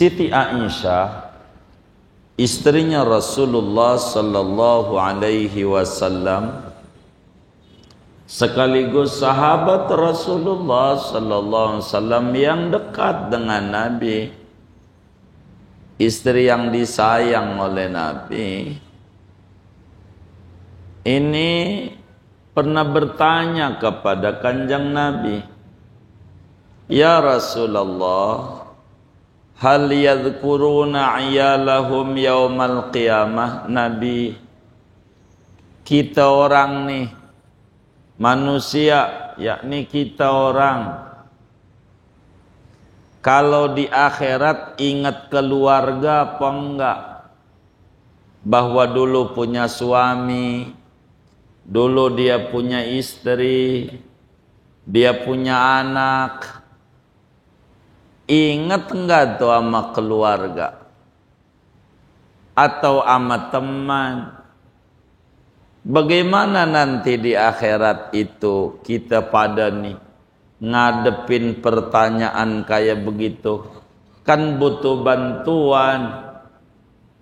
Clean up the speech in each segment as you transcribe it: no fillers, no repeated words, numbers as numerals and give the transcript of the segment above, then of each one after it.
Siti Aisyah, istrinya Rasulullah sallallahu alaihi wasallam, sekaligus sahabat Rasulullah sallallahu alaihi wasallam yang dekat dengan Nabi, istri yang disayang oleh Nabi, ini pernah bertanya kepada Kanjeng Nabi, "Ya Rasulullah, hal yadhkuruna iyalahum yaumal qiyamah?" Nabi, kita orang nih, manusia, yakni kita orang, kalau di akhirat ingat keluarga apa enggak? Bahwa dulu punya suami, dulu dia punya istri, dia punya anak. Ingat enggak tuh sama keluarga? Atau sama teman? Bagaimana nanti di akhirat itu kita pada nih ngadepin pertanyaan kayak begitu? Kan butuh bantuan.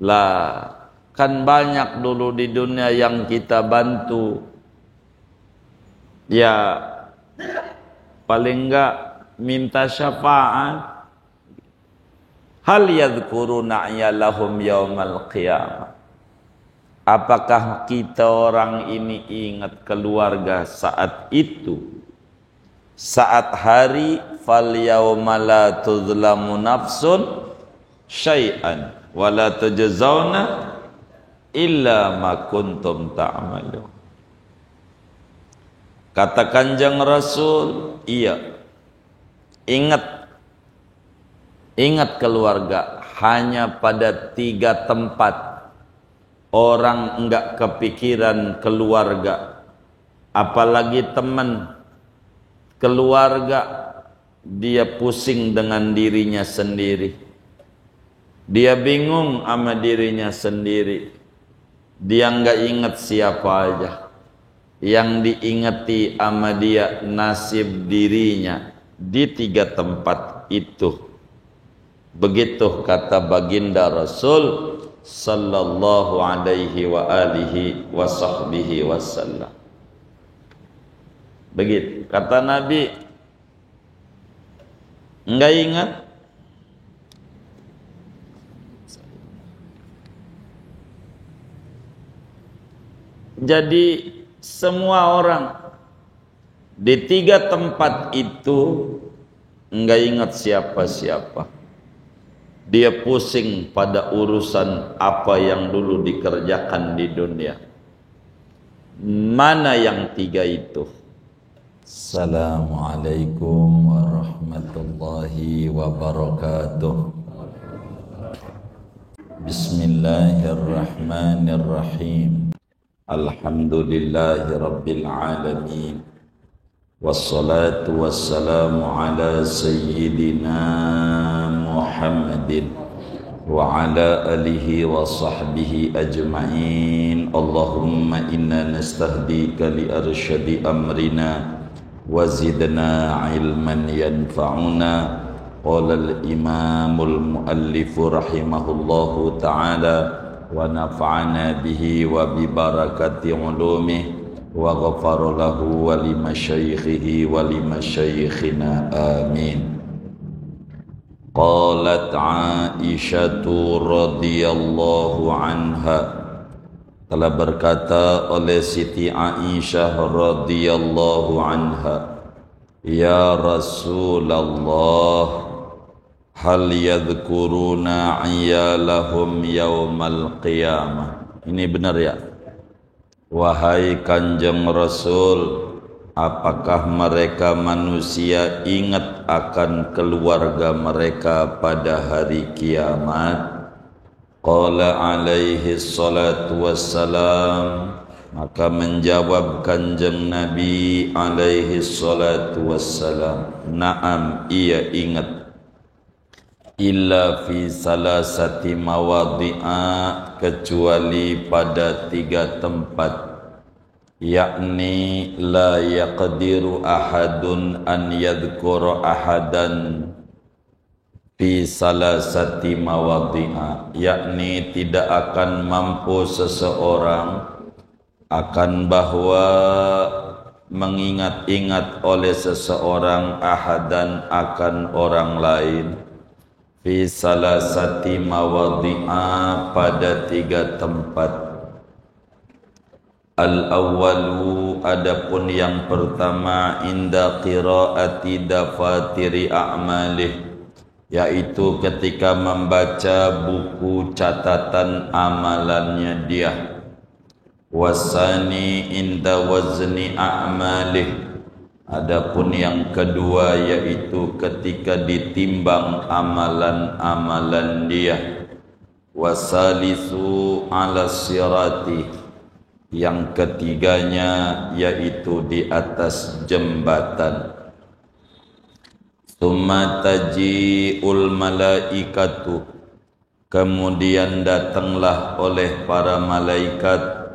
Lah, kan banyak dulu di dunia yang kita bantu. Ya, paling enggak minta syafaat. Hal yadhkuruna iyalahum yaumal qiyamah? Apakah kita orang ini ingat keluarga saat itu? Saat hari fal yauma la tuzlamu nafsun syai'an wa la tujzauna illa ma kuntum ta'malun. Kata Kanjeng Rasul, iya, ingat keluarga. Hanya pada 3 tempat orang enggak kepikiran keluarga, apalagi teman. Keluarga, dia pusing dengan dirinya sendiri, dia bingung sama dirinya sendiri, dia enggak ingat siapa aja. Yang diingati sama dia nasib dirinya di 3 tempat itu. Begitu kata baginda Rasul sallallahu alaihi wa alihi wa sahbihi wasallam. Begitu kata Nabi. Enggak ingat? Jadi semua orang di 3 tempat itu enggak ingat siapa-siapa. Dia pusing pada urusan apa yang dulu dikerjakan di dunia. Mana yang 3 itu? Assalamualaikum warahmatullahi wabarakatuh. Bismillahirrahmanirrahim. Alhamdulillahi rabbil alamin. Wassalatu wassalamu ala sayyidina Muhammadin wa ala alihi wa sahbihi ajma'in. Allahumma inna nastahdika li arsyadi amrina wa zidna ilman yanfa'una. Qala al-imamul muallifu rahimahullahu ta'ala wa nafa'ana bihi wa bi barakati ulumihi wa ghafara lahu wa li masyaikhihi wa li masyaikhina amin. Qalat Aisyah radhiyallahu anha, telah berkata oleh Siti Aisyah radhiyallahu anha, "Ya Rasulullah, hal yadhkuruna iyalahum yaumal qiyamah?" Ini benar ya? Wahai Kanjeng Rasul, apakah mereka manusia ingat akan keluarga mereka pada hari kiamat? Qala alaihi salatu wassalam, maka menjawab Kanjeng Nabi alaihi salatu wassalam, "Na'am, ia ingat. Illa fi salasati mawadhi'a, kecuali pada 3 tempat. Yakni la yaqdiru ahadun an yadhkura ahadan fi salasati mawadhi'a, yakni tidak akan mampu seseorang akan bahwa mengingat-ingat oleh seseorang ahadan akan orang lain fi salasati mawadhi'a pada 3 tempat. Al-awwalu, adapun yang pertama, inda qiraati dafatiri a'malih, yaitu ketika membaca buku catatan amalannya dia. Wasani inda wazni a'malih, adapun yang kedua yaitu ketika ditimbang amalan-amalan dia. Wasalisu ala sirati, yang ketiganya yaitu di atas jembatan. Tsumma taji'ul malaikatu, kemudian datanglah oleh para malaikat.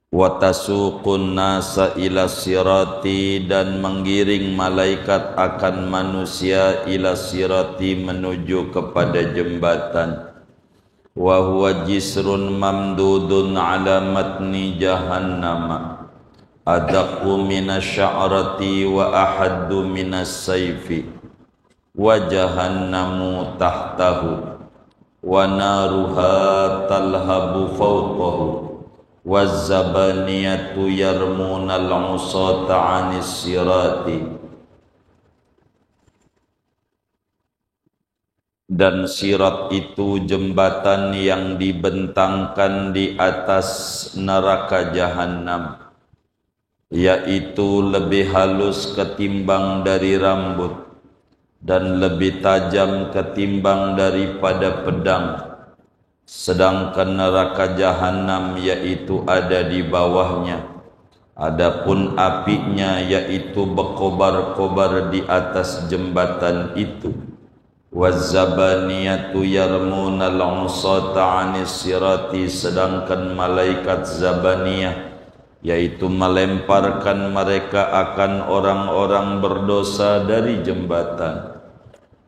Wa tasuqun nasa ila sirati, dan menggiring malaikat akan manusia ila sirati, menuju kepada jembatan. Wa huwa jisrun mamdudun ala matni jahannam, adaqu minas sya'rati wa ahaddu minas sayfi, wa jahannamu tahtahu wa naruha talhabu fawqahu, wa zabaniyatu yarmunal usata anis sirati. Dan sirat itu jembatan yang dibentangkan di atas neraka jahanam, yaitu lebih halus ketimbang dari rambut dan lebih tajam ketimbang daripada pedang. Sedangkan neraka jahanam yaitu ada di bawahnya, adapun apinya yaitu berkobar-kobar di atas jembatan itu. Wazzabaniyatu yarmunal usata anis sirati, sedangkan malaikat zabaniyah yaitu melemparkan mereka akan orang-orang berdosa dari jembatan.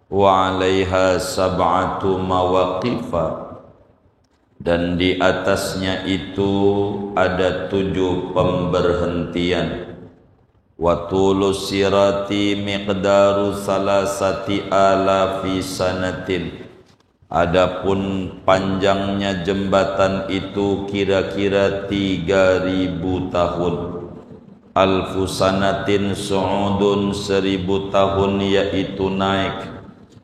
Wa 'alaiha sab'atu mawaqifa, dan di atasnya itu ada 7 pemberhentian. Wa tulu sirati miqdaru salasati alafi sanatin, adapun panjangnya jembatan itu kira-kira 3000 tahun. Alfu sanatin su'udun, 1000 tahun yaitu naik.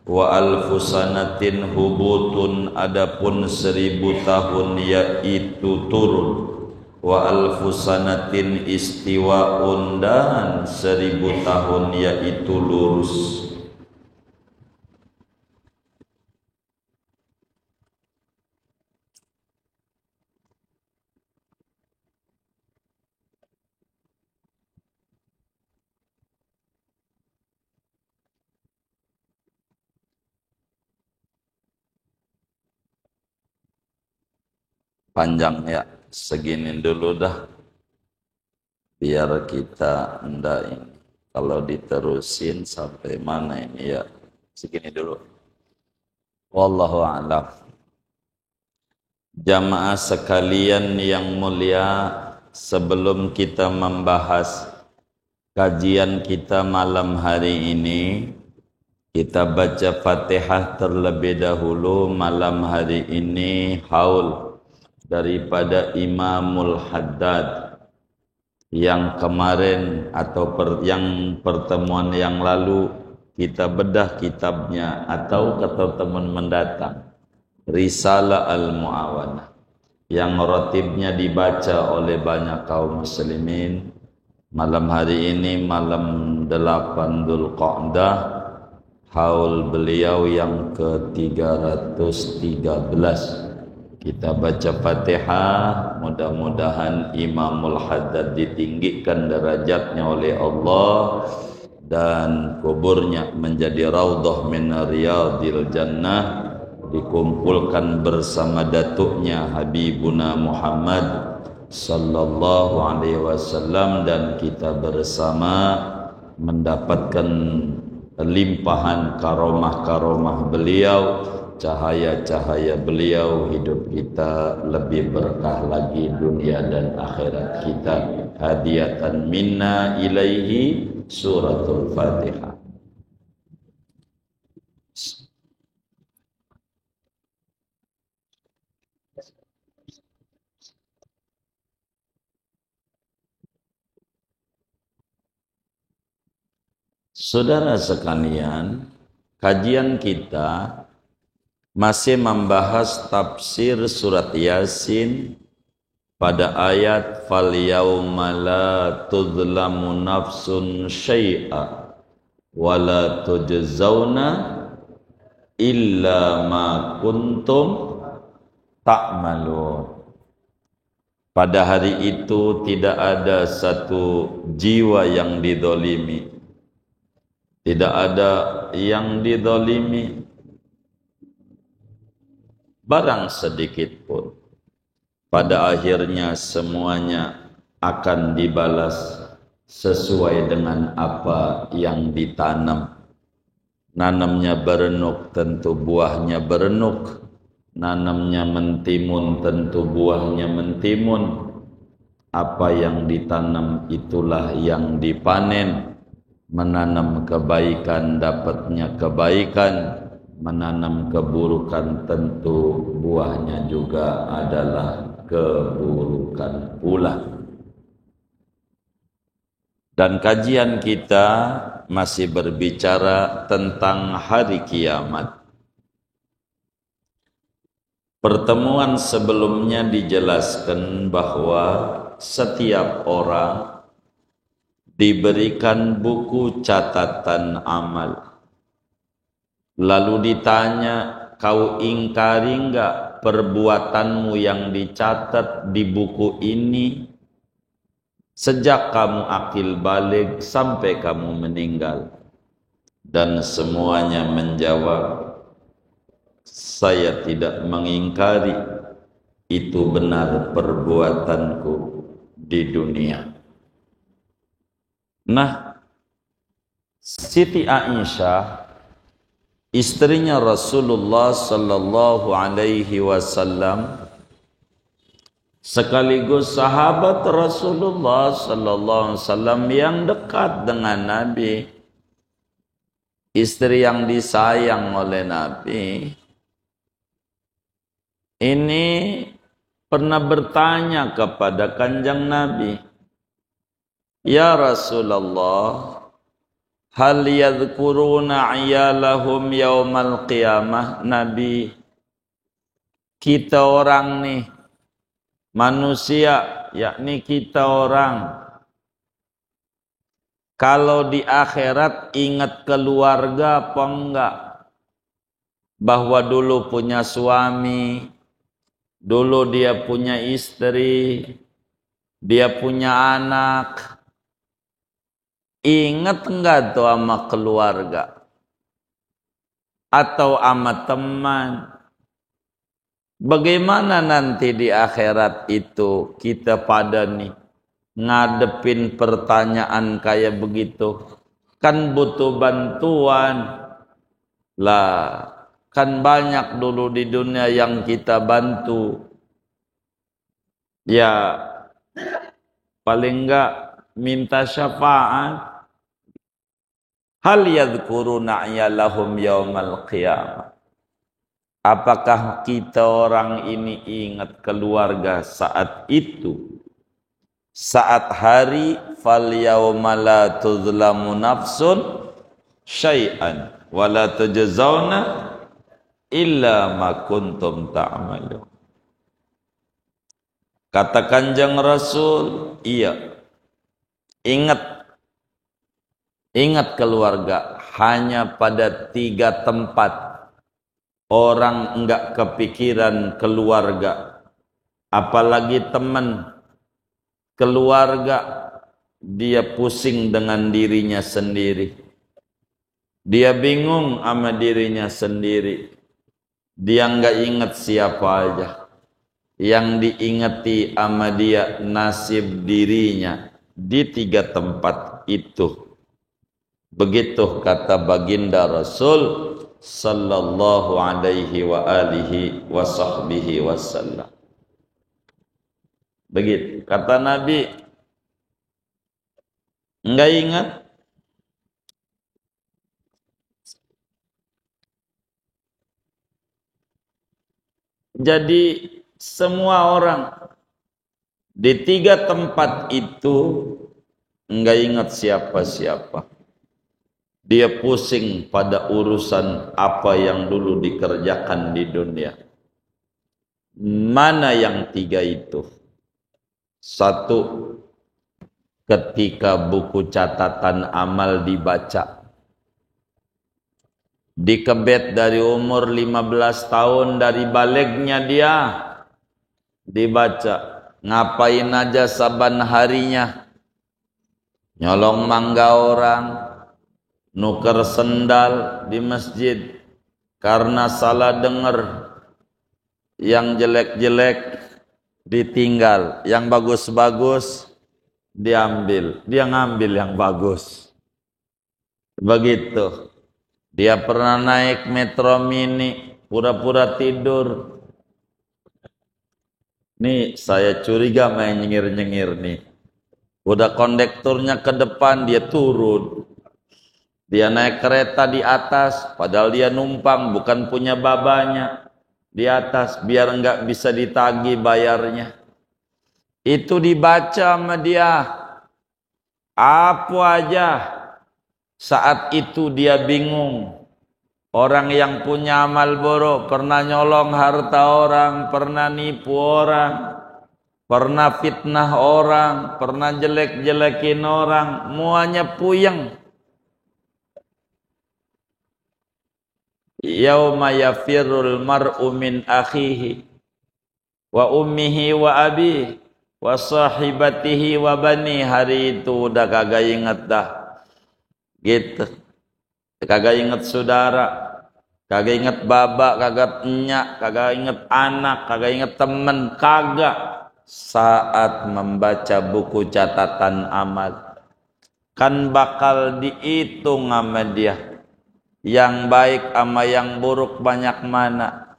Wa alfu sanatin hubutun, adapun 1000 tahun yaitu turun. Wa alfu sanatin istiwa'un, dan 1000 tahun yaitu lurus. Panjang ya, segini dulu dah, biar kita ndak ini, kalau diterusin sampai mana ini ya, segini dulu. Wallahu a'lam. Jamaah sekalian yang mulia, sebelum kita membahas kajian kita malam hari ini, kita baca Fatihah terlebih dahulu. Malam hari ini haul daripada Imamul Haddad yang kemarin atau yang pertemuan yang lalu kita bedah kitabnya, atau kata teman mendatang, Risalah Al-Mu'awanah, yang ratibnya dibaca oleh banyak kaum muslimin. Malam hari ini malam 8 Dzulqa'dah, haul beliau yang ke-313. Kita baca Fatihah, mudah-mudahan Imamul Haddad ditinggikan derajatnya oleh Allah dan kuburnya menjadi raudhah min riyadil jannah, dikumpulkan bersama datuknya Habibuna Muhammad sallallahu alaihi wasallam, dan kita bersama mendapatkan limpahan karomah-karomah beliau, cahaya-cahaya beliau, hidup kita lebih berkah lagi dunia dan akhirat kita. Hadiatan minna ilaihi suratul Fatihah. Saudara sekalian, kajian kita masih membahas tafsir surat Yasin pada ayat fal yauma la tuzlamu nafsun syai'a wa la tujzauna illa ma kuntum ta'malun. Pada hari itu tidak ada satu jiwa yang didolimi, tidak ada yang didolimi barang sedikit pun. Pada akhirnya semuanya akan dibalas sesuai dengan apa yang ditanam. Nanamnya berenuk, tentu buahnya berenuk. Nanamnya mentimun, tentu buahnya mentimun. Apa yang ditanam itulah yang dipanen. Menanam kebaikan dapatnya kebaikan, menanam keburukan tentu buahnya juga adalah keburukan pula. Dan kajian kita masih berbicara tentang hari kiamat. Pertemuan sebelumnya dijelaskan bahwa setiap orang diberikan buku catatan amal. Lalu ditanya, kau ingkari enggak perbuatanmu yang dicatat di buku ini sejak kamu akil balik sampai kamu meninggal? Dan semuanya menjawab, saya tidak mengingkari, itu benar perbuatanku di dunia. Nah, Siti Aisyah, istrinya Rasulullah sallallahu alaihi wasallam, sekaligus sahabat Rasulullah sallallahu alaihi wasallam yang dekat dengan Nabi, istri yang disayang oleh Nabi, ini pernah bertanya kepada Kanjeng Nabi, ya Rasulullah, hal yadhkuruna iyalahum yaumal qiyamah? Nabi, kita orang nih, manusia, yakni kita orang, kalau di akhirat ingat keluarga apa enggak? Bahwa dulu punya suami, dulu dia punya istri, dia punya anak. Ingat enggak tuh sama keluarga? Atau sama teman? Bagaimana nanti di akhirat itu kita pada nih ngadepin pertanyaan kayak begitu? Kan butuh bantuan. Lah, kan banyak dulu di dunia yang kita bantu. Ya, paling enggak minta syafaat. Hal yadhkuruna iyalahum yaumal qiyamah? Apakah kita orang ini ingat keluarga saat itu? Saat hari fal yauma la tuzlamu nafsun syai'an wa la tujzauna illa ma kuntum ta'malun. Kata Kanjeng Rasul, iya. Ingat keluarga, hanya pada 3 tempat orang enggak kepikiran keluarga, apalagi teman. Keluarga, dia pusing dengan dirinya sendiri. Dia bingung sama dirinya sendiri. Dia enggak ingat siapa aja. Yang diingati sama dia nasib dirinya di 3 tempat itu. Begitu kata baginda Rasul sallallahu alaihi wa alihi wa sahbihi wasallam. Begitu kata Nabi. Enggak ingat? Jadi semua orang di 3 tempat itu enggak ingat siapa-siapa. Dia pusing pada urusan apa yang dulu dikerjakan di dunia. Mana yang 3 itu? 1, ketika buku catatan amal dibaca. Dikebet dari umur 15 tahun, dari balignya dia dibaca. Ngapain aja saban harinya? Nyolong mangga orang, nuker sendal di masjid karena salah dengar, yang jelek-jelek ditinggal, yang bagus-bagus diambil, dia ngambil yang bagus. Begitu. Dia pernah naik metro mini, pura-pura tidur. Nih saya curiga main nyengir-nyengir nih. Udah kondekturnya ke depan, dia turun. Dia naik kereta di atas, padahal dia numpang, bukan punya babanya. Di atas, biar enggak bisa ditagih bayarnya. Itu dibaca sama dia. Apa aja. Saat itu dia bingung. Orang yang punya amal buruk, pernah nyolong harta orang, pernah nipu orang, pernah fitnah orang, pernah jelek-jelekin orang, muanya puyeng. Yauma yafirrul mar'u min akhihi wa ummihi wa abihi wa sahibatihi wa bani. Hari itu udah kagak inget dah. Gitu. Kagak inget saudara, kagak inget baba, kagak enyak, kagak inget anak, kagak inget temen, kagak. Saat membaca buku catatan amal, kan bakal dihitung sama dia. Yang baik sama yang buruk banyak mana.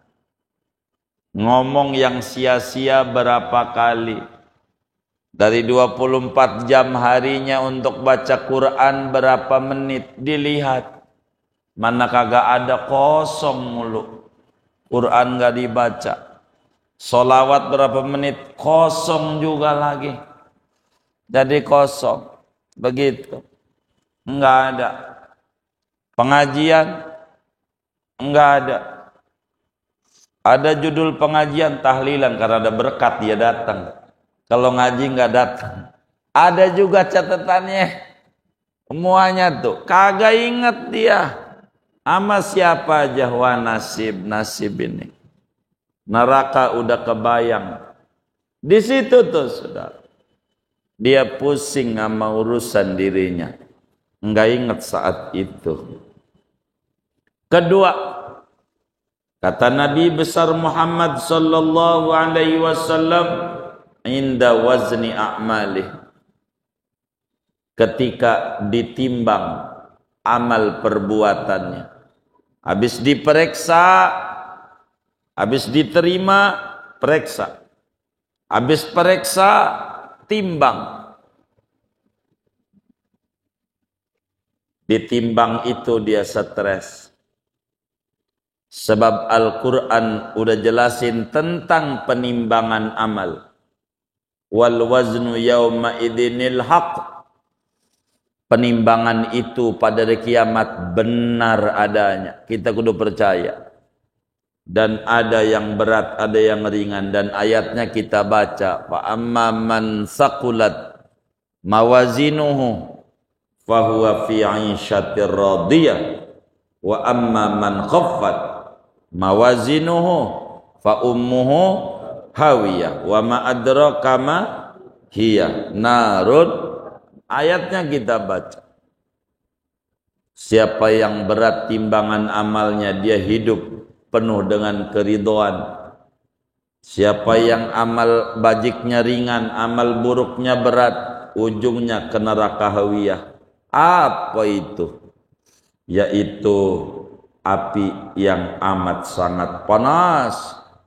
Ngomong yang sia-sia berapa kali. Dari 24 jam harinya untuk baca Quran berapa menit, dilihat. Mana kagak ada, kosong mulu. Quran gak dibaca. Sholawat berapa menit, kosong juga lagi. Jadi kosong. Begitu. Enggak ada. Pengajian enggak ada. Ada judul pengajian tahlilan, karena ada berkat dia datang. Kalau ngaji enggak datang. Ada juga catatannya. Semuanya tuh kagak inget dia. Ama siapa aja, wa nasib ini. Neraka udah kebayang. Di situ tuh saudara. Dia pusing sama urusan dirinya. Enggak inget saat itu. Kedua, kata Nabi besar Muhammad sallallahu alaihi wasallam, inda wazni a'malih, ketika ditimbang amal perbuatannya, habis diperiksa, habis diterima, periksa, habis periksa, timbang. Ditimbang itu dia stres. Sebab Al-Quran udah jelasin tentang penimbangan amal. Wal waznu yawma idinil haq. Penimbangan itu pada hari kiamat benar adanya. Kita kudu percaya. Dan ada yang berat, ada yang ringan. Dan ayatnya kita baca. Fa amma man saqulat mawazinuhu fahuwa fi 'ishatir radiyah. Wa amma man khaffat mawazinuhu fa ummuhu hawiyah wa ma adraka ma hiya narun. Ayatnya kita baca. Siapa yang berat timbangan amalnya, dia hidup penuh dengan keridhaan. Siapa yang amal bajiknya ringan, amal buruknya berat, ujungnya ke neraka hawiyah. Apa itu? Yaitu api yang amat sangat panas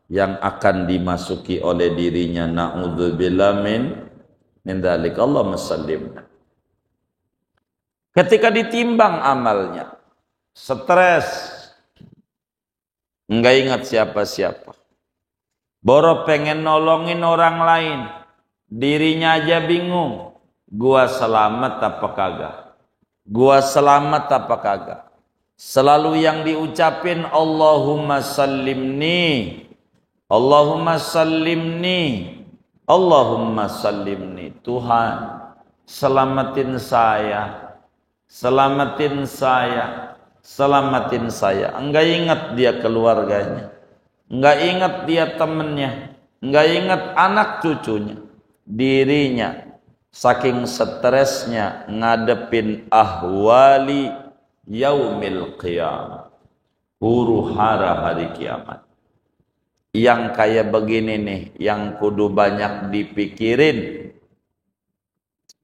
yang akan dimasuki oleh dirinya. Na'udzubillah min dzalik. Allahumma sallim. Ketika ditimbang amalnya, stres, enggak ingat siapa-siapa. Boro pengen nolongin orang lain, dirinya aja bingung. Gua selamat apa kagak? Gua selamat apa kagak? Selalu yang diucapin Allahumma sallimni, Allahumma sallimni, Allahumma sallimni. Tuhan, selamatin saya, selamatin saya, selamatin saya. Enggak ingat dia keluarganya, enggak ingat dia temennya, enggak ingat anak cucunya, dirinya. Saking stresnya ngadepin ahwali yaumil qiyamah, huru hara hari kiamat. Yang kayak begini nih, yang kudu banyak dipikirin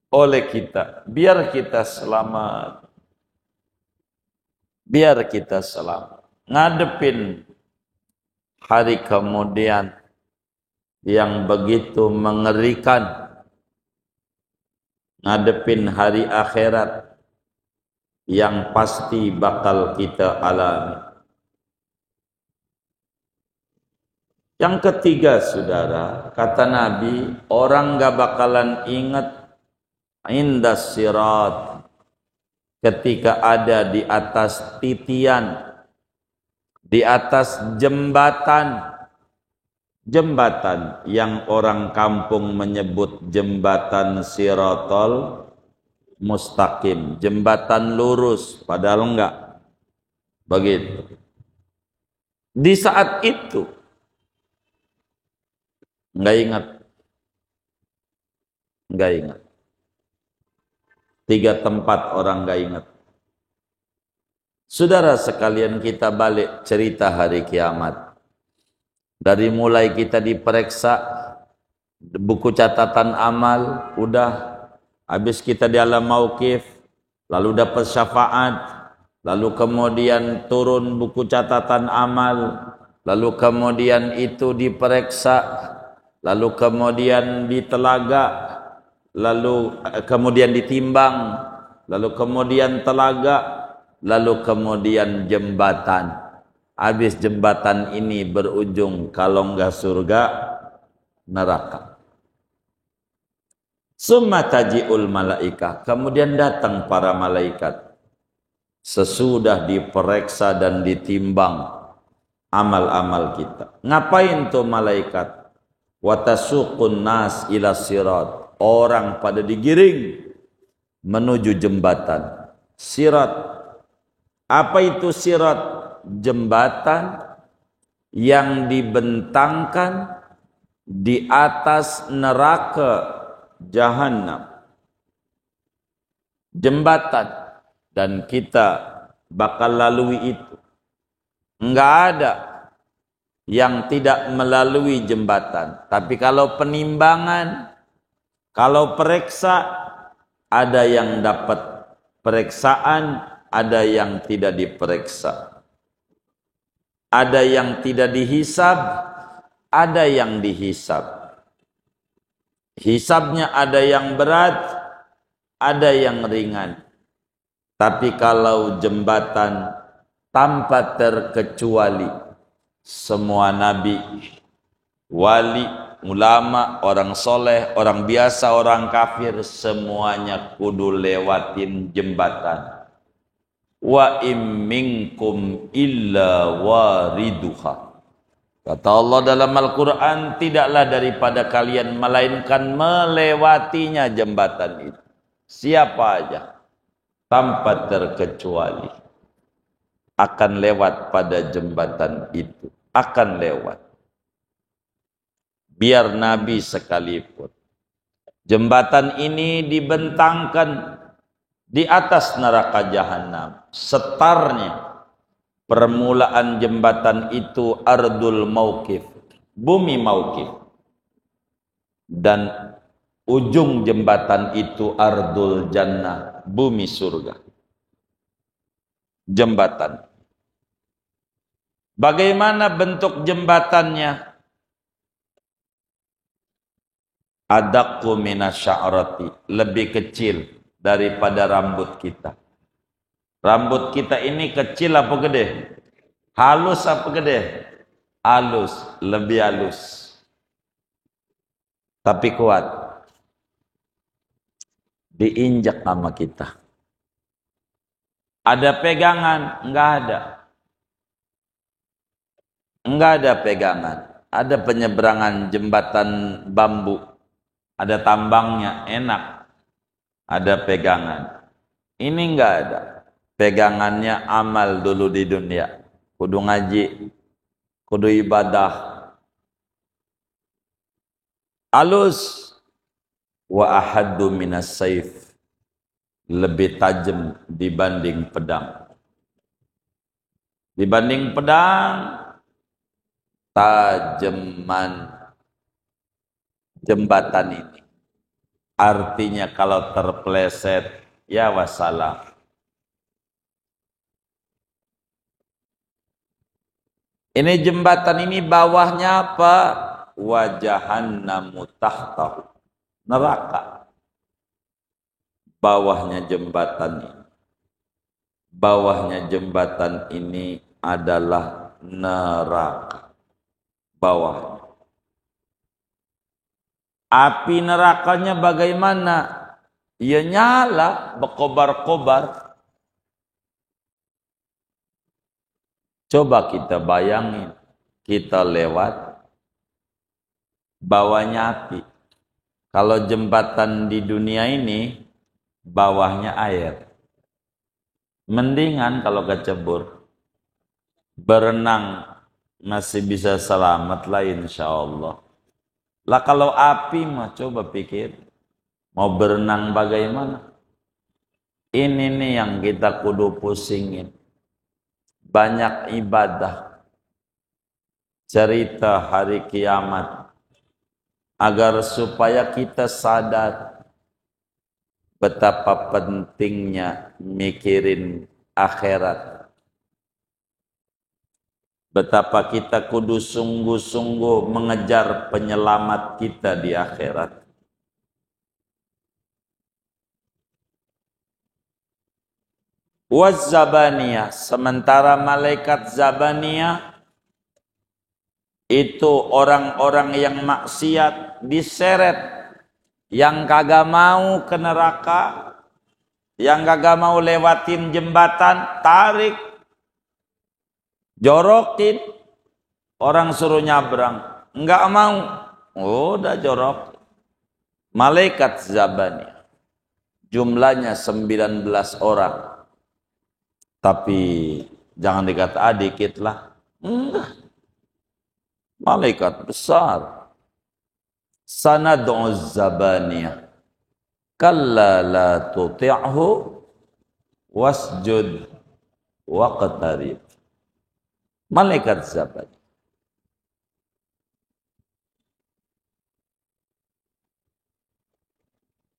oleh kita, biar kita selamat, biar kita selamat ngadepin hari kemudian yang begitu mengerikan, ngadepin hari akhirat yang pasti bakal kita alami. Yang ketiga, saudara, kata Nabi, orang gak bakalan ingat indas sirat, ketika ada di atas titian, di atas jembatan, jembatan yang orang kampung menyebut jembatan Sirotol Mustaqim, jembatan lurus, padahal enggak begitu. Di saat itu enggak ingat, enggak ingat. 3 tempat orang enggak ingat. Saudara sekalian, kita balik cerita hari kiamat. Dari mulai kita diperiksa, buku catatan amal, udah. Habis kita di alam mauqif, lalu dapat syafaat, lalu kemudian turun buku catatan amal, lalu kemudian itu diperiksa, lalu kemudian ditelaga, lalu kemudian ditimbang, lalu kemudian telaga, lalu kemudian jembatan. Habis jembatan ini berujung kalau enggak surga, neraka. Summa taji'ul malaikah, kemudian datang para malaikat sesudah diperiksa dan ditimbang amal-amal kita. Ngapain tuh malaikat? Watasuqun nas ila sirat, orang pada digiring menuju jembatan sirat. Apa itu sirat? Jembatan yang dibentangkan di atas neraka Jahannam. Jembatan, dan kita bakal lalui itu. Enggak ada yang tidak melalui jembatan. Tapi kalau penimbangan, kalau periksa, ada yang dapat periksaan, ada yang tidak diperiksa. Ada yang tidak dihisab, ada yang dihisab. Hisabnya ada yang berat, ada yang ringan. Tapi kalau jembatan tanpa terkecuali, semua nabi, wali, ulama, orang soleh, orang biasa, orang kafir, semuanya kudu lewatin jembatan. Wa im minkum illa wariduha. Kata Allah dalam Al-Quran, tidaklah daripada kalian melainkan melewatinya jembatan itu. Siapa aja, tanpa terkecuali, akan lewat pada jembatan itu. Akan lewat. Biar Nabi sekalipun. Jembatan ini dibentangkan di atas neraka Jahannam. Setarnya, permulaan jembatan itu ardul mauqif, bumi mauqif. Dan ujung jembatan itu ardul jannah, bumi surga. Jembatan. Bagaimana bentuk jembatannya? Adaqqu minasya'rati, lebih kecil daripada rambut kita. Rambut kita ini kecil apa gede? Halus apa gede? Halus, lebih halus. Tapi kuat. Diinjak sama kita. Ada pegangan? Enggak ada. Enggak ada pegangan. Ada penyeberangan jembatan bambu. Ada tambangnya, enak. Ada pegangan. Ini enggak ada. Pegangannya amal dulu di dunia. Kudu ngaji, kudu ibadah. Alus wa ahaddu minas saif, lebih tajam dibanding pedang. Dibanding pedang, tajaman jembatan ini. Artinya kalau terpleset, ya wassalam. Ini jembatan ini bawahnya apa? Wa jahannamu tahtahu, neraka. Bawahnya jembatan ini. Bawahnya jembatan ini adalah neraka. Bawahnya. Api nerakanya bagaimana? Ya nyala, berkobar-kobar. Coba kita bayangin, kita lewat bawahnya api. Kalau jembatan di dunia ini, bawahnya air. Mendingan kalau kecebur. Berenang masih bisa selamat lah insya Allah. Lah kalau api mah coba pikir, mau berenang bagaimana? Ini nih yang kita kudu pusingin. Banyak ibadah, cerita hari kiamat, agar supaya kita sadar betapa pentingnya mikirin akhirat. Betapa kita kudu sungguh-sungguh mengejar penyelamat kita di akhirat. Waz-zabaniyah, sementara malaikat zabaniyah itu orang-orang yang maksiat diseret, yang kagak mau ke neraka, yang kagak mau lewatin jembatan, tarik, jorokin, orang suruh nyabrang, enggak mau, udah jorok. Malaikat zabaniyah jumlahnya 19 orang. Tapi jangan dikata dikit lah. Enggak. Malaikat besar. Sanad'u zabaniyah. Kalla la tuti'hu wasjud waqtarib. Malaikat zabaniyah.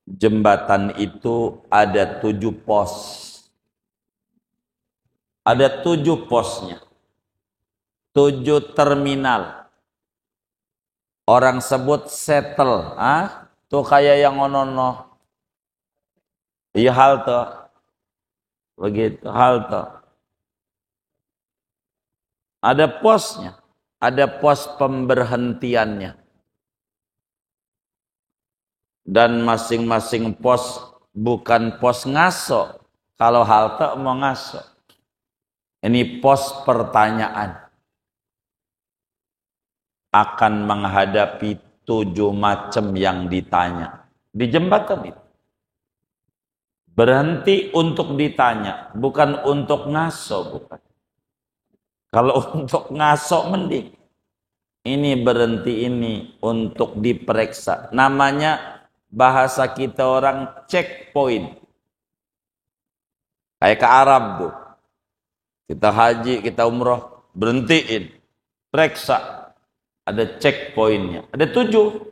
Jembatan itu ada 7 pos. Ada 7 posnya, 7 terminal. Orang sebut settle, tuh kayak yang ngono. Iya halte, begitu halte. Ada posnya, ada pos pemberhentiannya. Dan masing-masing pos bukan pos ngaso. Kalau halte mau ngaso. Ini pos pertanyaan. Akan menghadapi 7 macam yang ditanya. Di jembatan itu. Berhenti untuk ditanya. Bukan untuk ngaso. Bukan. Kalau untuk ngaso mending. Ini berhenti ini untuk diperiksa. Namanya bahasa kita orang checkpoint. Kayak ke Arab tuh. Kita haji, kita umroh, berhentiin, periksa. Ada checkpointnya. Ada 7.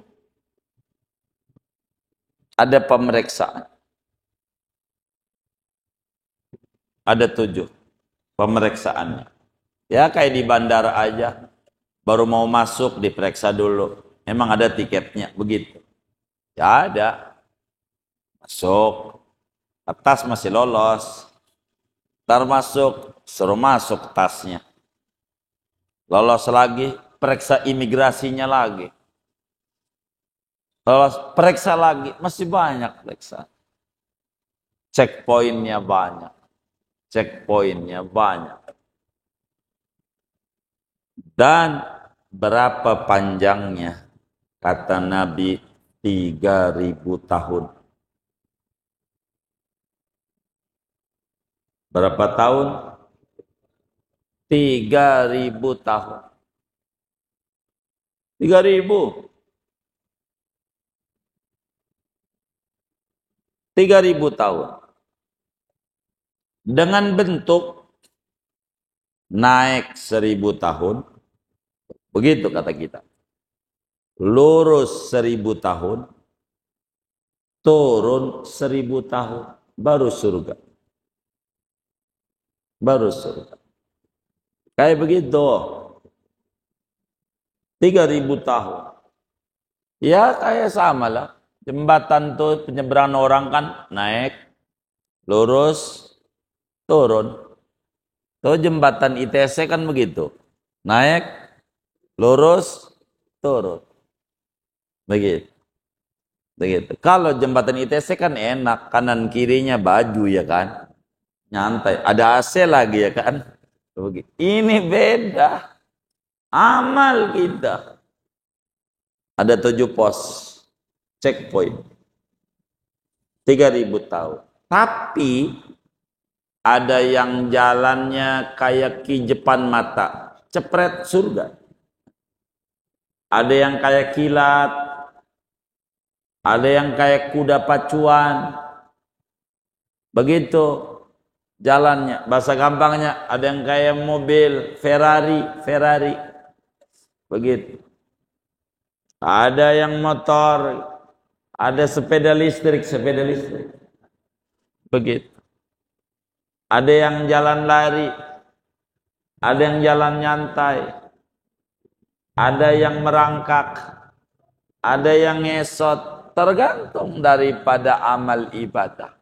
Ada pemeriksaan. Ada 7 pemeriksaannya. Ya kayak di bandara aja. Baru mau masuk diperiksa dulu. Emang ada tiketnya, begitu. Ya ada. Masuk. Tas masih lolos. Ntar masuk, suruh masuk tasnya. Lolos lagi, periksa imigrasinya lagi. Lolos, periksa lagi, masih banyak periksa. Checkpointnya banyak. Checkpointnya banyak. Dan berapa panjangnya? Kata Nabi, 3.000 tahun. Berapa tahun? 3.000 tahun. 3.000. 3.000 tahun. Dengan bentuk naik 1.000 tahun. Begitu kata kita. Lurus 1.000 tahun. Turun 1.000 tahun. Baru surga. Baru surga. Kayak begitu. 3.000 tahun. Ya kayak sama lah. Jembatan tuh penyeberangan orang kan naik, lurus, turun. Tuh jembatan ITC kan begitu. Naik, lurus, turun. Begitu. Begitu. Kalau jembatan ITC kan enak, kanan kirinya baju ya kan. Nyantai. Ada AC lagi ya kan. Begitu. Ini beda. Amal kita. Ada 7 pos. Checkpoint. 3.000 tahun. Tapi ada yang jalannya kayak kijepan mata. Cepret surga. Ada yang kayak kilat. Ada yang kayak kuda pacuan. Begitu jalannya. Bahasa gampangnya ada yang kayak mobil Ferrari. Begitu. Ada yang motor. Ada sepeda listrik. Begitu. Ada yang jalan lari. Ada yang jalan nyantai. Ada yang merangkak. Ada yang ngesot. Tergantung daripada amal ibadah.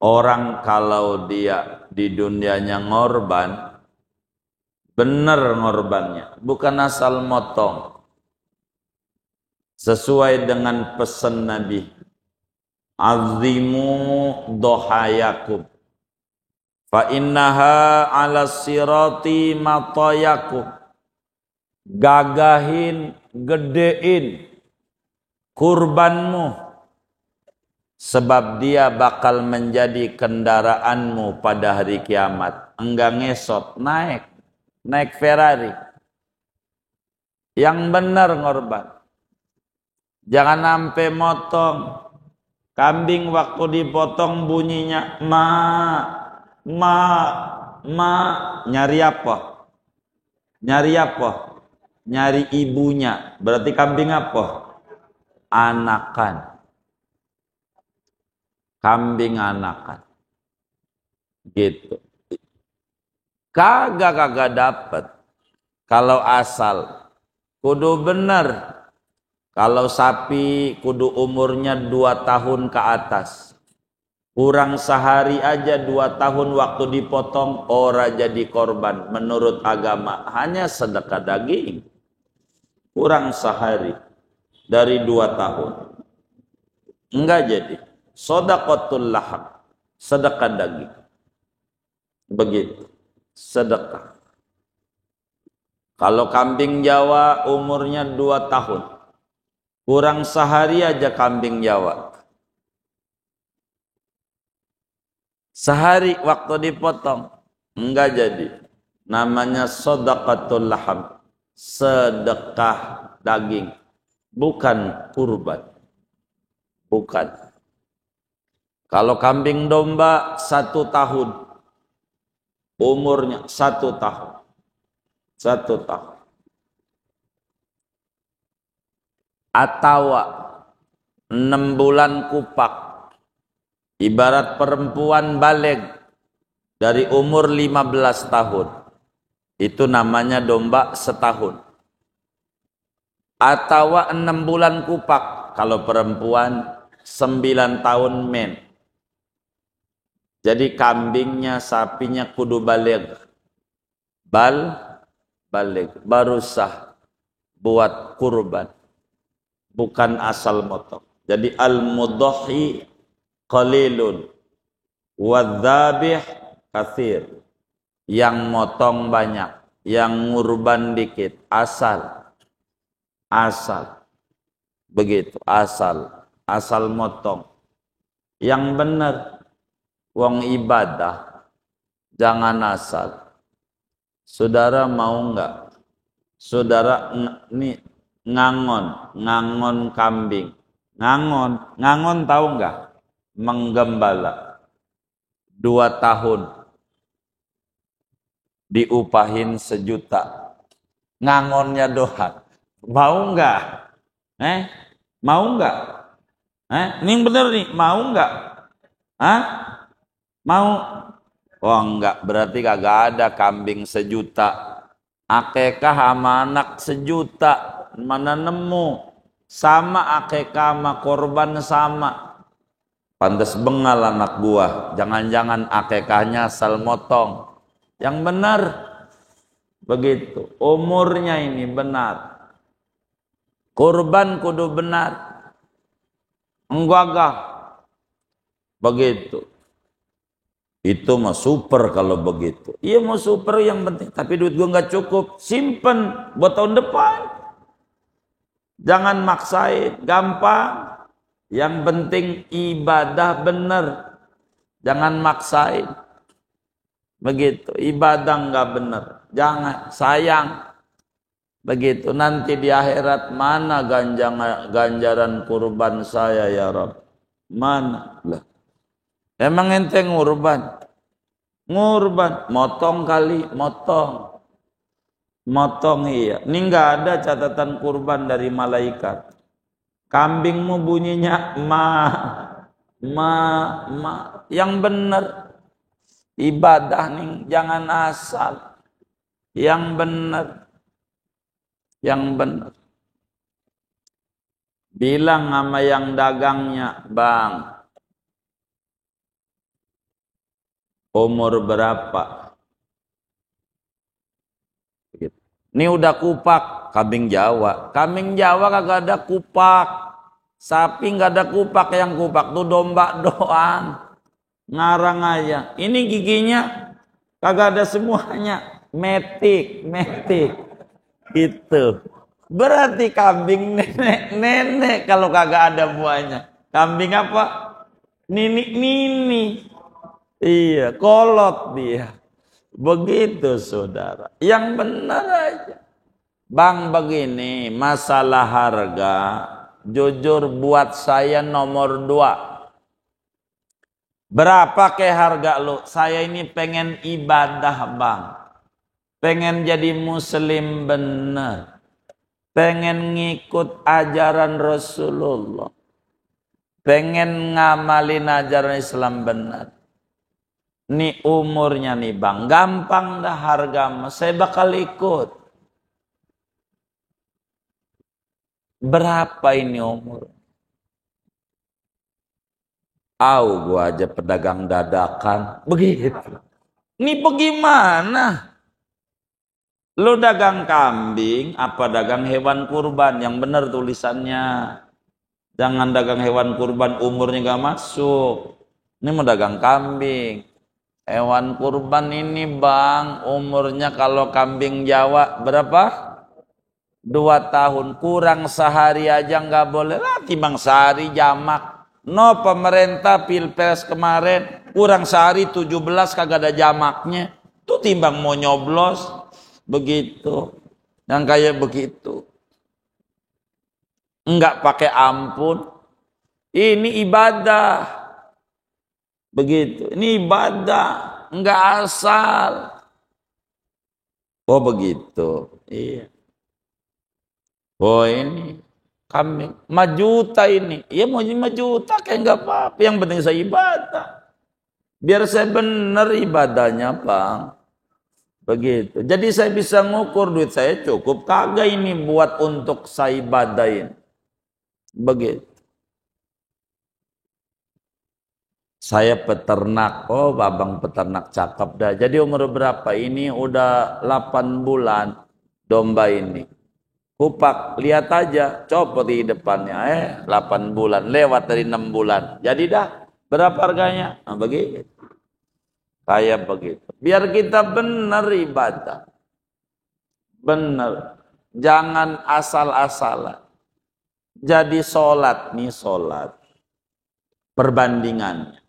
Orang kalau dia di dunianya ngorban, benar ngorbannya. Bukan asal motong. Sesuai dengan pesan Nabi, azimu dohayakum fa innaha ala sirati matayakum. Gagahin, gedein kurbanmu, sebab dia bakal menjadi kendaraanmu pada hari kiamat. Enggak ngesot, naik Ferrari. Yang benar ngorban. Jangan sampai motong. Kambing waktu dipotong bunyinya ma. Nyari apa? Nyari ibunya. Berarti kambing apa? Anakan. Kambing anakan. Gitu. Kagak dapat. Kalau asal. Kudu benar. Kalau sapi kudu umurnya 2 tahun ke atas. Kurang sehari aja 2 tahun waktu dipotong, ora jadi korban. Menurut agama hanya sedekah daging. Kurang sehari dari 2 tahun. Enggak jadi. Shadaqatul laham. Sedekah daging. Begitu. Sedekah. Kalau kambing Jawa umurnya 2 tahun. Kurang sehari aja kambing Jawa. Sehari waktu dipotong. Enggak jadi. Namanya shadaqatul laham. Sedekah daging. Bukan kurban. Bukan. Kalau kambing domba 1 tahun. Umurnya 1 tahun. 1 tahun. Atau 6 bulan kupak. Ibarat perempuan baligh dari umur 15 tahun. Itu namanya domba setahun. Atau 6 bulan kupak kalau perempuan, 9 tahun men. Jadi kambingnya, sapinya kudu baligh. Baligh baru sah buat kurban. Bukan asal motong. Jadi al-mudhahi qalilun wadzabih katsir. Yang motong banyak, yang ngurban dikit. Asal begitu, asal motong. Yang benar wong ibadah, jangan asal. Saudara mau enggak? Saudara ngangon kambing. Ngangon tahu enggak? Menggembala. 2 tahun diupahin 1 juta. Ngangonnya doang. Mau enggak? Mau enggak? Ini bener nih, mau enggak? Mau? Oh enggak, berarti kagak ada kambing 1 juta. Akekah sama anak 1 juta. Mana nemu? Sama akekah sama korban sama. Pantes bengal anak gua. Jangan-jangan akekahnya asal motong. Yang benar begitu. Umurnya ini benar. Kurban kudu benar. Enggak. Begitu. Itu mah super kalau begitu. Iya mau super yang penting. Tapi duit gua nggak cukup. Simpen buat tahun depan. Jangan maksain. Gampang. Yang penting ibadah benar. Jangan maksain. Begitu. Ibadah nggak benar. Jangan. Sayang. Begitu. Nanti di akhirat mana ganjaran kurban saya ya Rabb? Mana? Lah. Emang ente ngurban? Ngurban. Motong kali. Motong iya. Ini nggak ada catatan kurban dari malaikat. Kambingmu bunyinya ma. Yang benar. Ibadah nih jangan asal. Yang benar. Bilang sama yang dagangnya, Bang, umur berapa? Ini udah kupak, kambing Jawa. Kambing Jawa kagak ada kupak. Sapi nggak ada kupak, yang kupak tuh domba doang. Ngarang aja. Ini giginya kagak ada semuanya. Metik. Gitu. Berarti kambing nenek kalau kagak ada buahnya. Kambing apa? Nini. Iya, kolot dia. Begitu saudara. Yang benar aja. Bang begini, masalah harga. Jujur buat saya nomor 2. Berapa ke harga lu? Saya ini pengen ibadah bang. Pengen jadi muslim benar. Pengen ngikut ajaran Rasulullah. Pengen ngamalin ajaran Islam benar. Nih umurnya nih bang. Gampang dah harga. Saya bakal ikut. Berapa ini umur? Gua aja pedagang dadakan. Begitu. Ini bagaimana? Lu dagang kambing, apa dagang hewan kurban? Yang benar tulisannya. Jangan dagang hewan kurban umurnya gak masuk. Ini mau dagang kambing. Hewan kurban ini bang, umurnya kalau kambing Jawa berapa? 2 tahun. Kurang sehari aja gak boleh. Lah timbang sehari jamak. No pemerintah pilpres kemarin. Kurang sehari 17 kagak ada jamaknya. Tuh timbang mau nyoblos. Begitu, yang kayak begitu, enggak pakai ampun, ini ibadah, begitu, ini ibadah, enggak asal, oh begitu, iya, oh ini, kambing 5 juta ini. Ya mau 5 juta kayak nggak apa-apa. Yang penting saya ibadah. Biar saya benar ibadahnya, Bang. Begitu. Jadi saya bisa ngukur duit saya cukup. Kagak ini buat untuk saya ibadahin. Begitu. Saya peternak. Oh, babang peternak cakep dah. Jadi umur berapa? Ini udah 8 bulan domba ini. Kupak, lihat aja, copot di depannya. 8 bulan, lewat dari 6 bulan. Jadi dah, berapa harganya? Nah, begitu. Kayak begitu. Biar kita benar ibadah. Benar. Jangan asal-asalan. Jadi sholat nih, sholat. Perbandingannya.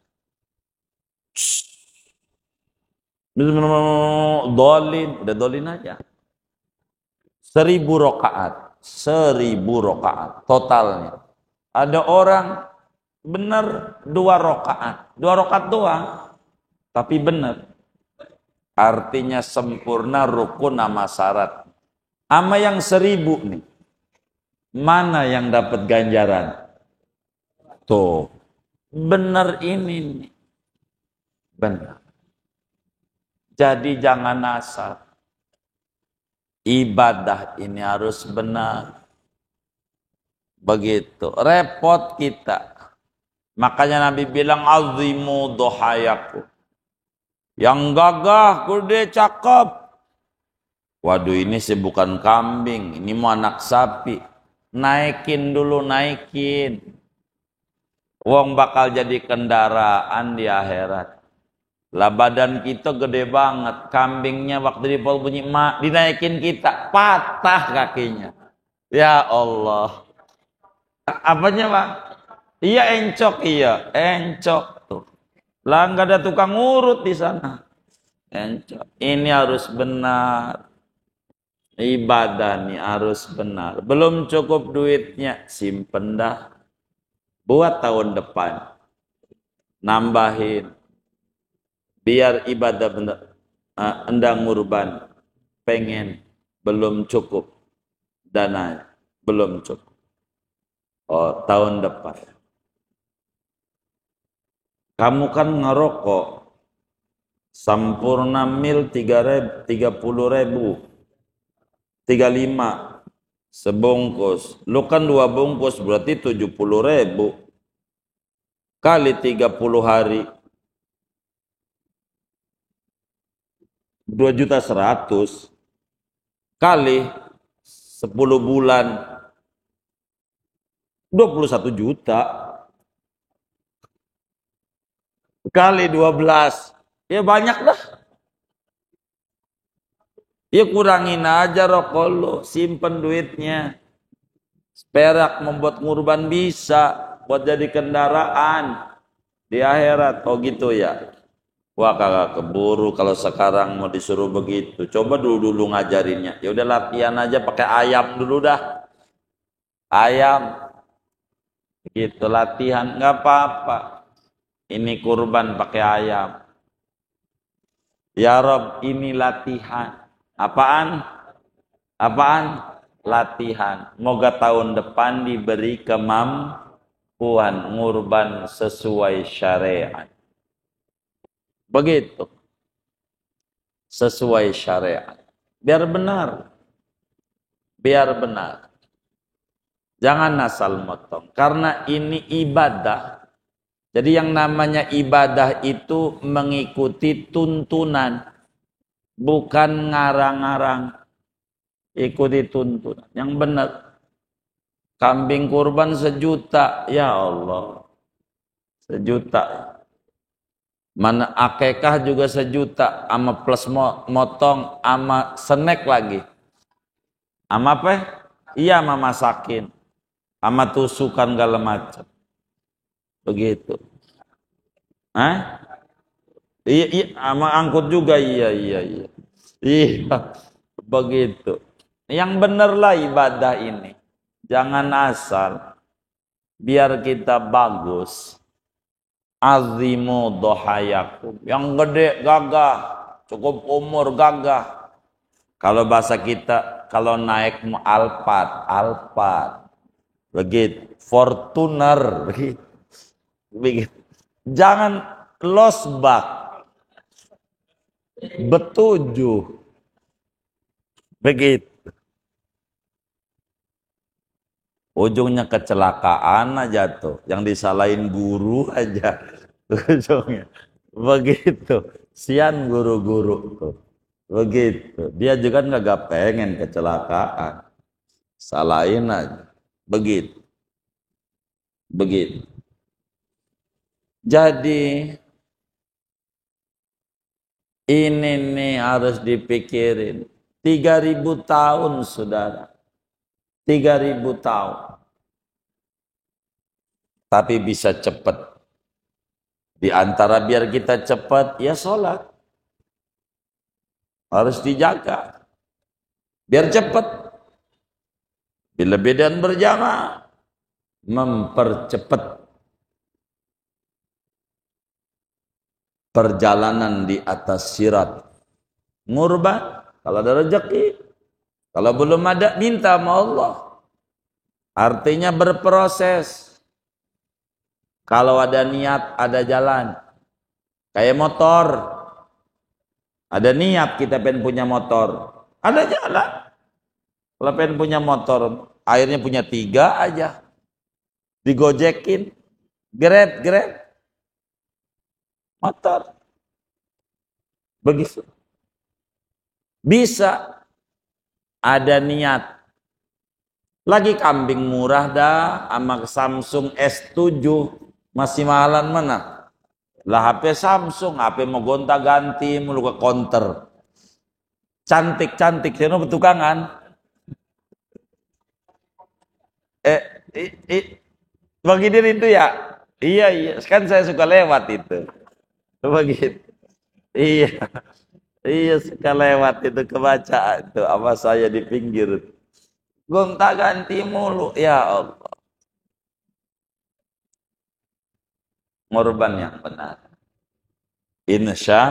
Dolin, udah dolin aja. 1000 rakaat, 1000 rakaat totalnya. Ada orang benar 2 rakaat, 2 rakaat doang, tapi benar. Artinya sempurna rukun sama syarat. Ama yang 1000 nih, mana yang dapat ganjaran? Tuh, benar ini nih, benar. Jadi jangan asal. Ibadah ini harus benar. Begitu. Repot kita. Makanya Nabi bilang azimu dohayaku. Yang gagah, gede, cakep. Waduh, ini sih bukan kambing. Ini mau anak sapi. Naikin dulu, naikin. Wong bakal jadi kendaraan di akhirat. Lah badan kita gede banget, kambingnya waktu dipol bunyi mak dinaikin kita patah kakinya. Ya Allah. Apanya, Pak? Iya encok, iya encok tuh. Lah nggak ada tukang urut di sana. Encok. Ini harus benar. Ibadah nih harus benar. Belum cukup duitnya, simpen dah. Buat tahun depan. Nambahin. Biar ibadah benar, endang ngurban, pengen, belum cukup, dana belum cukup. Oh, tahun depan. Kamu kan ngerokok, Sampurna mil 30.000, 35 sebungkus. Lu kan 2 bungkus, berarti 70.000 kali 30 hari. 2.100.000 kali 10 bulan 21 juta kali 12 ya banyak dah. Ya kurangin aja rokok lo, simpen duitnya. Perak membuat ngurban bisa buat jadi kendaraan di akhirat. Oh gitu ya. Wah kagak keburu kalau sekarang mau disuruh begitu. Coba dulu ngajarinnya. Ya udah latihan aja pakai ayam dulu dah. Ayam. Gitu latihan nggak apa-apa. Ini kurban pakai ayam. Ya Rob, ini latihan. Apaan? Apaan? Latihan. Moga tahun depan diberi kemampuan ngurban sesuai syariat. Begitu. Sesuai syariat. Biar benar. Biar benar. Jangan asal motong. Karena ini ibadah. Jadi yang namanya ibadah itu mengikuti tuntunan. Bukan ngarang-ngarang. Ikuti tuntunan. Yang benar. Kambing kurban 1 juta. Ya Allah. 1 juta. Mana akekah juga 1 juta, ama plus motong, ama snack lagi. Ama apa? Iya, ama masakin. Ama tusukan segala macam. Begitu. Hah? Iya, ama angkut juga, iya. Iya, begitu. Yang benerlah ibadah ini. Jangan asal. Biar kita bagus. Azimu dohayakum. Yang gede gagah, cukup umur gagah. Kalau bahasa kita, kalau naik Alphard. begitu. Fortuner, begitu. Begitu. Jangan losbak, betujuh, begitu. Ujungnya kecelakaan aja tuh, yang disalahin guru aja, ujungnya. Begitu, sian guru-guru tuh. Begitu, dia juga nggak pengen kecelakaan, salahin aja, begitu, begitu. Jadi ini nih harus dipikirin. 3.000 tahun saudara, 3.000 tahun, tapi bisa cepat. Di antara biar kita cepat, ya sholat harus dijaga, biar cepat. Bila bedaan berjamaah, mempercepat perjalanan di atas sirat. Ngurban, kalau ada rezeki, kalau belum ada minta sama Allah. Artinya berproses. Kalau ada niat, ada jalan. Kayak motor, ada niat kita pengen punya motor, ada jalan. Kalau pengen punya motor, akhirnya punya 3 aja, digojekin, grab motor, begitu. Bisa ada niat. Lagi kambing murah dah, sama Samsung S7 masih mahalan mana? Lah HP Samsung, HP mau gonta-ganti mulu ke counter. Cantik-cantik, saya bertukangan. Bagi diri itu ya? Iya, kan saya suka lewat itu. Begitu. Iya, iya suka lewat itu kebaca itu, apa saya di pinggir. Gonta-ganti mulu, ya Allah. Ngorban yang benar. Insya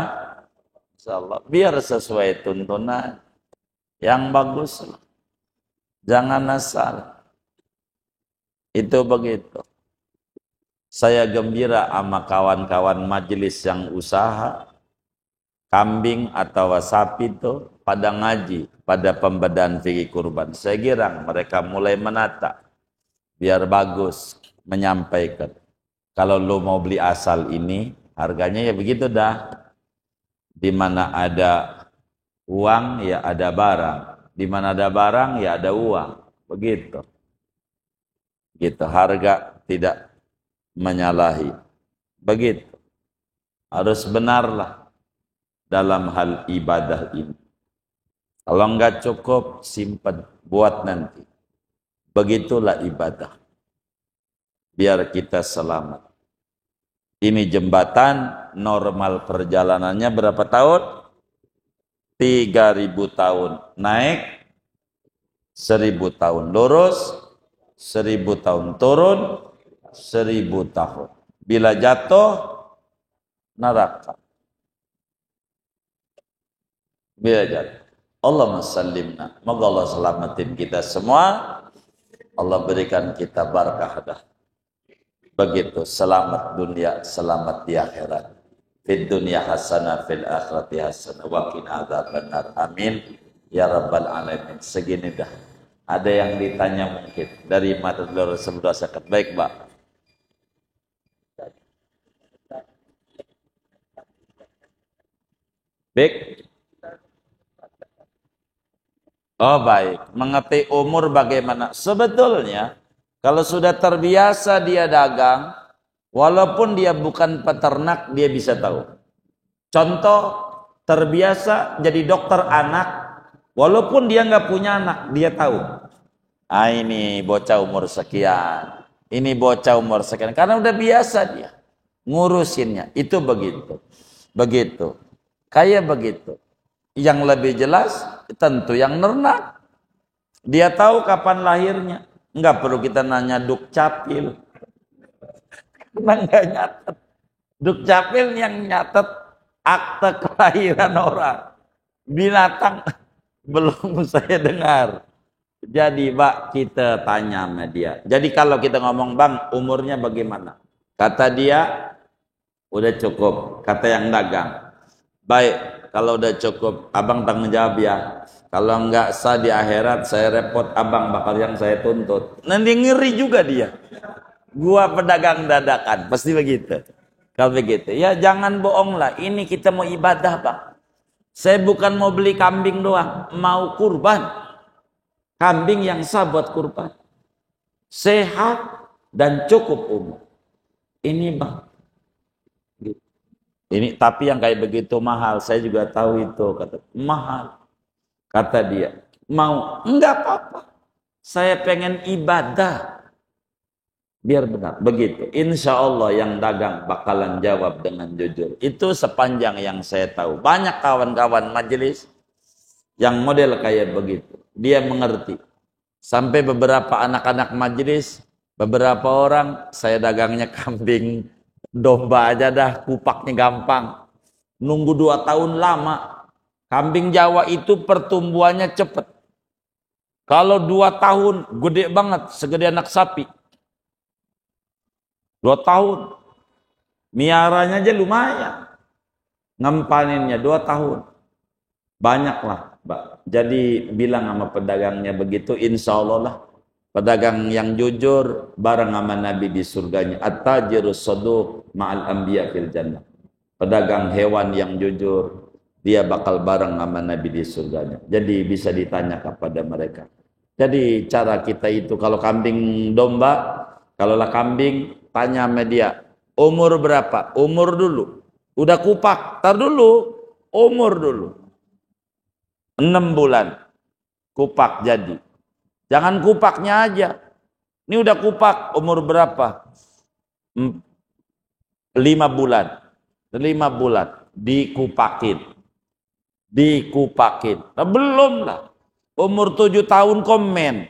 Allah, biar sesuai tuntunan yang bagus. Jangan asal. Itu begitu. Saya gembira sama kawan-kawan majelis yang usaha kambing atau sapi itu pada ngaji, pada pembedaan fikih kurban. Saya girang mereka mulai menata biar bagus menyampaikan. Kalau lo mau beli asal ini, harganya ya begitu dah. Di mana ada uang ya ada barang, di mana ada barang ya ada uang, begitu. Gitu, harga tidak menyalahi. Begitu. Harus benarlah dalam hal ibadah ini. Kalau enggak cukup, simpan buat nanti. Begitulah ibadah. Biar kita selamat. Ini jembatan normal perjalanannya berapa tahun? 3.000 tahun. Naik 1.000 tahun. Lurus 1.000 tahun. Turun 1.000 tahun. Bila jatuh neraka. Bila jatuh. Allahumma sallimna. Moga Allah selamatin kita semua. Allah berikan kita barakah dah. Begitu, selamat dunia, selamat di akhirat. Fid dunya hasanah, fil akhirati hasanah, wa qina adzabannar. Amin ya rabbal alamin. Segini dah. Ada yang ditanya mungkin dari materi sebelum zakat. Baik, Pak. Baik. Oh, baik. Mengerti umur bagaimana? Sebetulnya kalau sudah terbiasa dia dagang, walaupun dia bukan peternak, dia bisa tahu. Contoh, terbiasa jadi dokter anak, walaupun dia nggak punya anak, dia tahu. Ah, ini bocah umur sekian, ini bocah umur sekian, karena udah biasa dia ngurusinnya. Itu begitu, begitu, kayak begitu. Yang lebih jelas, tentu yang nernak. Dia tahu kapan lahirnya. Enggak perlu kita nanya Dukcapil. Karena enggak nyatet. Dukcapil yang nyatet akte kelahiran orang. Binatang belum saya dengar. Jadi Pak, kita tanya sama dia. Jadi kalau kita ngomong, Bang, umurnya bagaimana? Kata dia, udah cukup. Kata yang dagang, baik, kalau udah cukup, abang tanggung jawab ya. Kalau enggak sah di akhirat, saya repot abang, bakal yang saya tuntut. Nanti ngeri juga dia. Gua pedagang dadakan, pasti begitu. Kalau begitu, ya jangan bohong lah. Ini kita mau ibadah, Bang. Saya bukan mau beli kambing doang, mau kurban. Kambing yang sah buat kurban. Sehat dan cukup umur. Ini Bang. Ini tapi yang kayak begitu mahal, saya juga tahu itu, kata mahal. Kata dia, mau? Enggak apa-apa. Saya pengen ibadah. Biar benar, begitu. Insya Allah yang dagang bakalan jawab dengan jujur. Itu sepanjang yang saya tahu. Banyak kawan-kawan majelis yang model kayak begitu. Dia mengerti. Sampai beberapa anak-anak majelis, beberapa orang, saya dagangnya kambing, domba aja dah, kupaknya gampang. Nunggu 2 tahun lama. Kambing Jawa itu pertumbuhannya cepat. Kalau 2 tahun, gede banget, segede anak sapi. 2 tahun. Miaranya aja lumayan. Ngempaninnya 2 tahun. Banyaklah, Mbak. Jadi bilang sama pedagangnya begitu, insya Allah lah. Pedagang yang jujur bareng sama Nabi di surganya. At-tajirus saduq ma'al anbiya fil jannah. Pedagang hewan yang jujur, dia bakal bareng sama Nabi di surganya. Jadi bisa ditanya kepada mereka. Jadi cara kita itu kalau kambing domba, kalaulah kambing, tanya sama dia, umur berapa? Umur dulu. Udah kupak, tar dulu. Umur dulu. 6 bulan. Kupak jadi. Jangan kupaknya aja. Ini udah kupak, umur berapa? 5 bulan. 5 bulan. Dikupakin. Dikupakin. Nah, belum lah. Umur 7 tahun komen.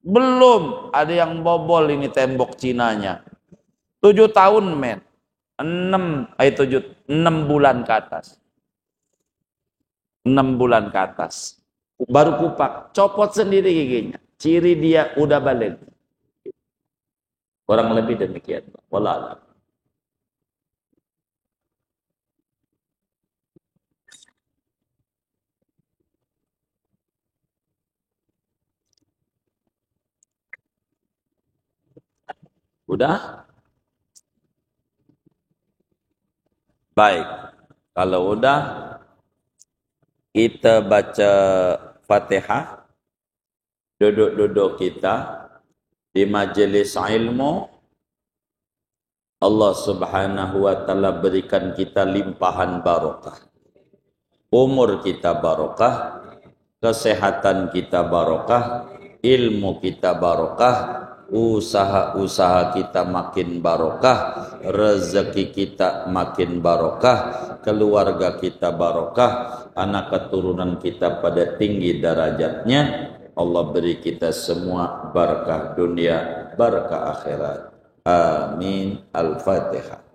Belum. Ada yang bobol ini tembok Cinanya. 7 tahun men. 6 bulan ke atas. 6 bulan ke atas. Baru kupak. Copot sendiri giginya. Ciri dia udah balik. Kurang lebih demikian. Wallah. Udah? Baik. Kalau udah, kita baca Fatihah. Duduk-duduk kita di majelis ilmu. Allah Subhanahu wa taala berikan kita limpahan barokah. Umur kita barokah, kesehatan kita barokah, ilmu kita barokah, usaha-usaha kita makin barokah, rezeki kita makin barokah, keluarga kita barokah, anak keturunan kita pada tinggi derajatnya. Allah beri kita semua barakah dunia, barakah akhirat. Amin. Al-Fatihah.